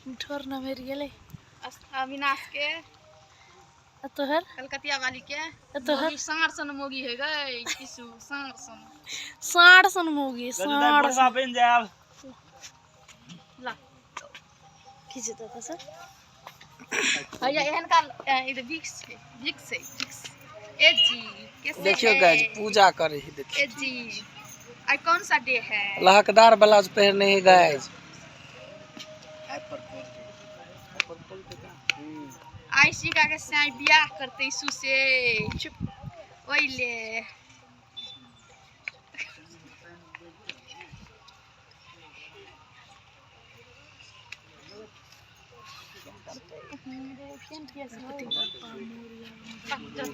ठोर न मेरी गेले अविनाश के तोहर कलकतिया वाली के तोहर सांड सन मोगी है गई किसु सांड सन मोगी साड़ बड़वा बन जाब ला खींच दो सर भैया एहन का इधर विक्स है ए जी कैसे देखियो है? गाइज पूजा करे है देखियो ए जी आज कौन सा डे है? लहकदार ब्लाउज पहनने है गाइज। आईसी का के साई बियाह करते इसु से चुप ओइले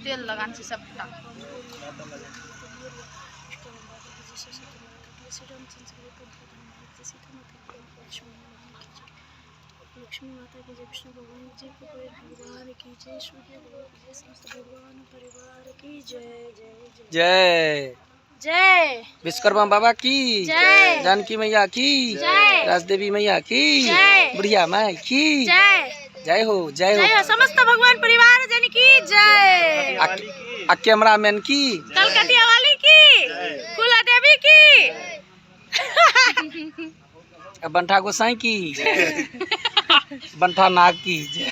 तेल लगान से सबटा लक्ष्मी माता की जय, विष्णु भगवान जी को भगवान की जय, सूर्य भगवान की जय, समस्त भगवान परिवार की जय जय जय जय विश्वकर्मा बाबा की जय, जानकी मैया की जय, राजदेवी मैया की जय, बुढ़िया माई की जय जय हो जय जय हो। हो समस्त भगवान परिवार जन की जय, कैमरा मैन की कलकतिया वाली की, फूला देवी की, बंठा गोसाई की बंठा नाग की जय।